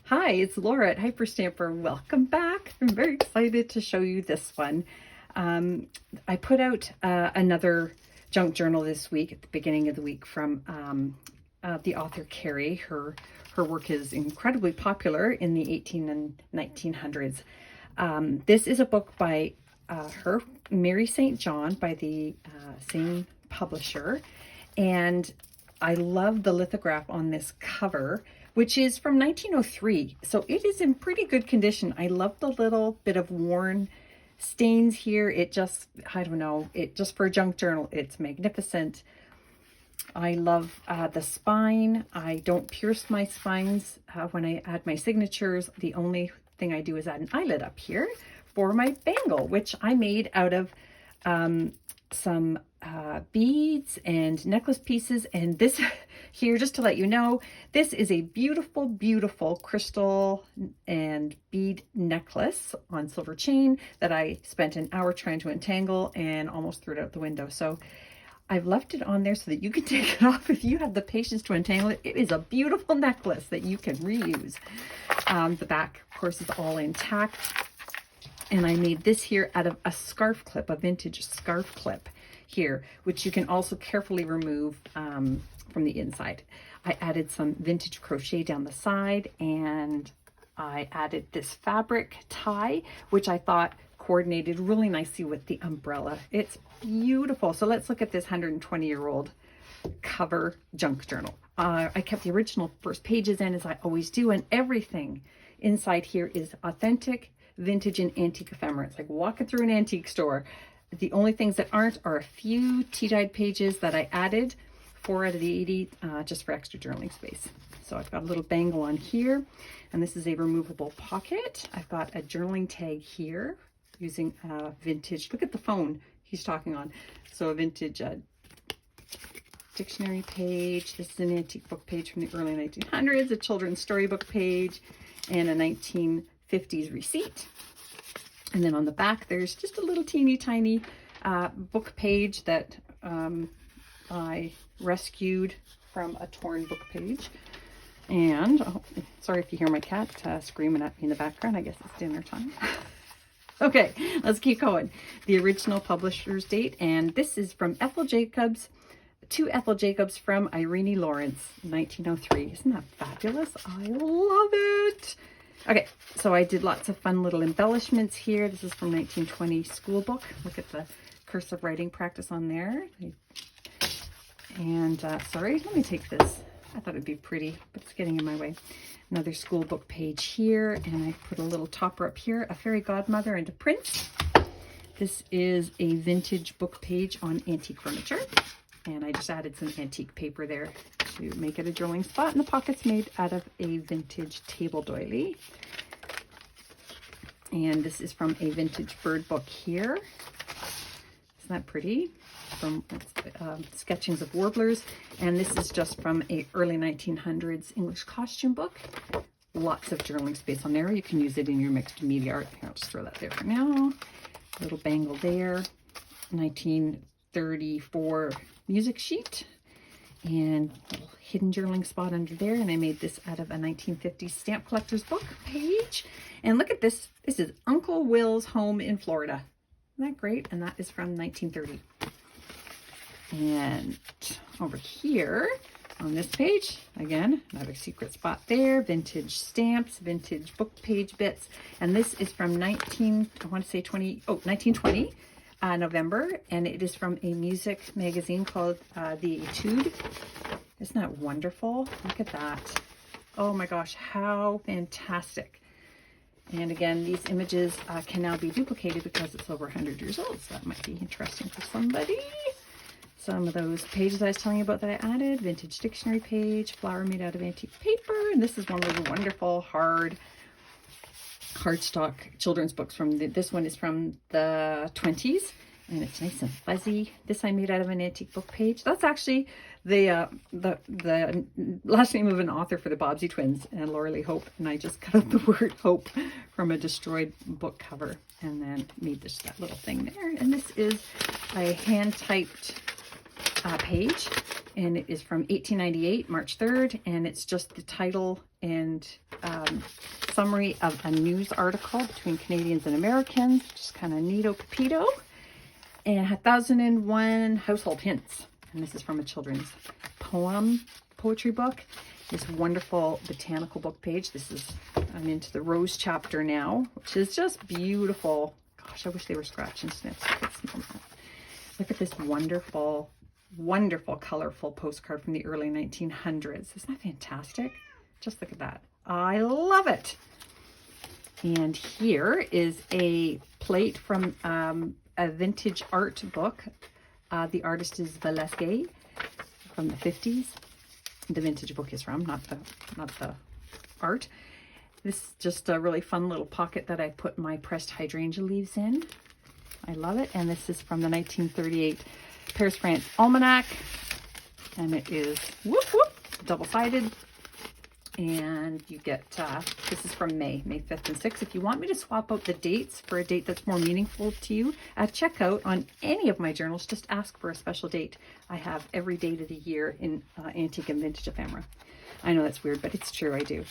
Hi, it's Laura at Hyperstamper. Welcome back. I'm very excited to show you this one. I put out another junk journal this week at the beginning of the week from the author Carrie. Her work is incredibly popular in the 18 and 1900s. This is a book by her, Mary St. John, by the same publisher. And I love the lithograph on this cover, which is from 1903. So it is in pretty good condition. I love the little bit of worn stains here. It just, I don't know, it just for a junk journal, it's magnificent. I love the spine. I don't pierce my spines when I add my signatures. The only thing I do is add an eyelid up here for my bangle, which I made out of some beads and necklace pieces. And this here, just to let you know, this is a beautiful, beautiful crystal and bead necklace on silver chain that I spent an hour trying to untangle and almost threw it out the window. So I've left it on there so that you can take it off if you have the patience to untangle it. It is a beautiful necklace that you can reuse. The back, of course, is all intact. And I made this here out of a scarf clip, a vintage scarf clip here, which you can also carefully remove from the inside. I added some vintage crochet down the side, and I added this fabric tie, which I thought coordinated really nicely with the umbrella. It's beautiful. So let's look at this 120-year-old cover junk journal. I kept the original first pages in, as I always do, and everything inside here is authentic, vintage, and antique ephemera. It's like walking through an antique store. The only things that aren't are a few tea-dyed pages that I added, 4 out of the 80, just for extra journaling space. So I've got a little bangle on here, and this is a removable pocket. I've got a journaling tag here using a vintage, look at the phone he's talking on. So a vintage dictionary page. This is an antique book page from the early 1900s, a children's storybook page, and a 1950s receipt. And then on the back, there's just a little teeny tiny book page that I rescued from a torn book page. And, oh, sorry if you hear my cat screaming at me in the background. I guess it's dinner time. Okay, let's keep going. The original publisher's date, and this is from Ethel Jacobs, to Ethel Jacobs from Irene Lawrence, 1903. Isn't that fabulous? I love it. Okay, so I did lots of fun little embellishments here. This is from 1920 school book. Look at the cursive writing practice on there. And sorry, let me take this. I thought it'd be pretty, but it's getting in my way. Another school book page here, and I put a little topper up here, a fairy godmother and a prince. This is a vintage book page on antique furniture, and I just added some antique paper there to make it a journaling spot, and the pocket's made out of a vintage table doily. And this is from a vintage bird book here. Isn't that pretty? From Sketchings of Warblers, and this is just from a early 1900s English costume book. Lots of journaling space on there. You can use it in your mixed media art. I'll just throw that there for now. Little bangle there. 1934 music sheet, and a little hidden journaling spot under there. And I made this out of a 1950s stamp collector's book page. And look at this. This is Uncle Will's home in Florida. Isn't that great? And that is from 1930. And over here on this page, again, another secret spot there, vintage stamps, vintage book page bits. And this is from 1920, November. And it is from a music magazine called The Etude. Isn't that wonderful? Look at that. Oh my gosh, how fantastic. And again, these images can now be duplicated because it's over 100 years old. So that might be interesting for somebody. Some of those pages I was telling you about that I added. Vintage dictionary page, flower made out of antique paper. And this is one of the wonderful hardstock children's books from this one is from the 20s. And it's nice and fuzzy. This I made out of an antique book page. That's actually the last name of an author for the Bobbsey twins, and Laura Lee Hope. And I just cut out the word hope from a destroyed book cover and then made that little thing there. And this is a hand-typed page, and it is from 1898, March 3rd, and it's just the title and summary of a news article between Canadians and Americans, just kind of neato pepito, and 1001 household hints. And this is from a children's poetry book. This wonderful botanical book page. I'm into the rose chapter now, which is just beautiful. Gosh, I wish they were scratch and snips. Look at this wonderful, wonderful, colorful postcard from the early 1900s. Isn't that fantastic? Just look at that. I love it. And here is a plate from a vintage art book. The artist is Velasquez from the 50s. The vintage book is from, not the art. This is just a really fun little pocket that I put my pressed hydrangea leaves in. I love it. And this is from the 1938 Paris, France Almanac. And it is double-sided. And you get, this is from May 5th and 6th. If you want me to swap out the dates for a date that's more meaningful to you at checkout on any of my journals, just ask for a special date. I have every date of the year in Antique and Vintage Ephemera. I know that's weird, but it's true, I do.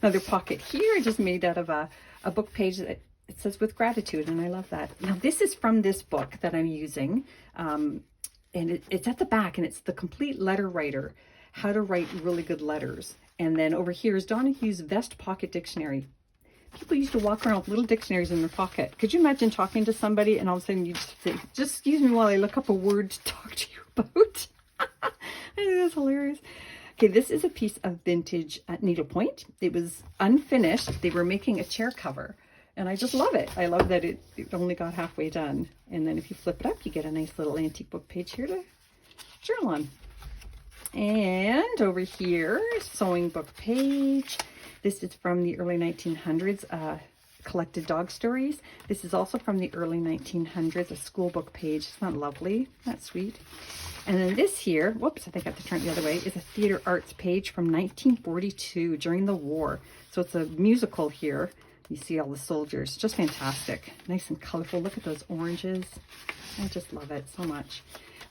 Another pocket here, just made out of a book page that it says with gratitude, and I love that. Now, this is from this book that I'm using, and it's at the back, and it's the Complete Letter Writer, How to Write Really Good Letters. And then over here is Donahue's Vest Pocket Dictionary. People used to walk around with little dictionaries in their pocket. Could you imagine talking to somebody and all of a sudden you just say, just excuse me while I look up a word to talk to you about? I think that's hilarious. Okay, this is a piece of vintage needlepoint. It was unfinished. They were making a chair cover. And I just love it. I love that it only got halfway done. And then if you flip it up, you get a nice little antique book page here to journal on. And over here, sewing book page. This is from the early 1900s, collected dog stories. This is also from the early 1900s, a school book page. Isn't that lovely? That's sweet. And then this here, whoops, I think I have to turn it the other way, is a theater arts page from 1942 during the war. So it's a musical here. You see all the soldiers, just fantastic. Nice and colorful. Look at those oranges. I just love it so much.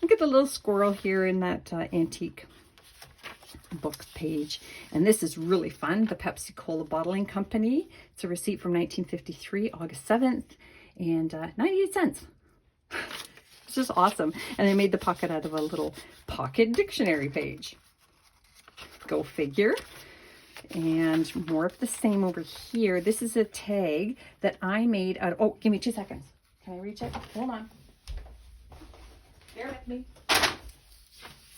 Look at the little squirrel here in that antique book page. And this is really fun. The Pepsi Cola Bottling Company. It's a receipt from 1953, August 7th, and 98 cents. It's just awesome. And they made the pocket out of a little pocket dictionary page. Go figure. And more of the same over here. This is a tag that I made out of, oh, give me 2 seconds. Can I reach it? Hold on. Bear with me.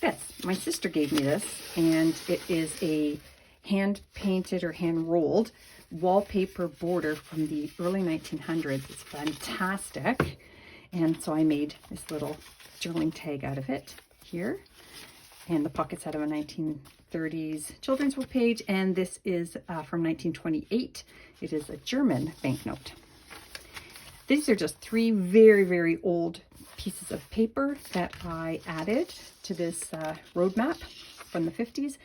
This, my sister gave me this, and it is a hand-painted or hand-rolled wallpaper border from the early 1900s. It's fantastic. And so I made this little journaling tag out of it here. And the pocket's out of a 1930s children's book page. And this is from 1928. It is a German banknote. These are just 3 very, very old pieces of paper that I added to this roadmap from the 50s.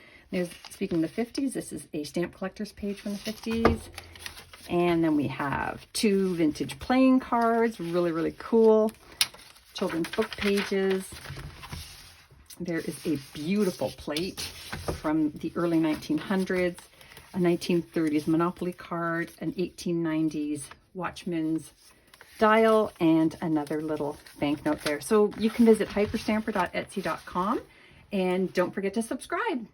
Speaking of the 50s, this is a stamp collector's page from the 50s. And then we have 2 vintage playing cards, really, really cool. Children's book pages. There is a beautiful plate from the early 1900s, a 1930s Monopoly card, an 1890s Watchman's dial, and another little banknote there. So you can visit hyperstamper.etsy.com, and don't forget to subscribe.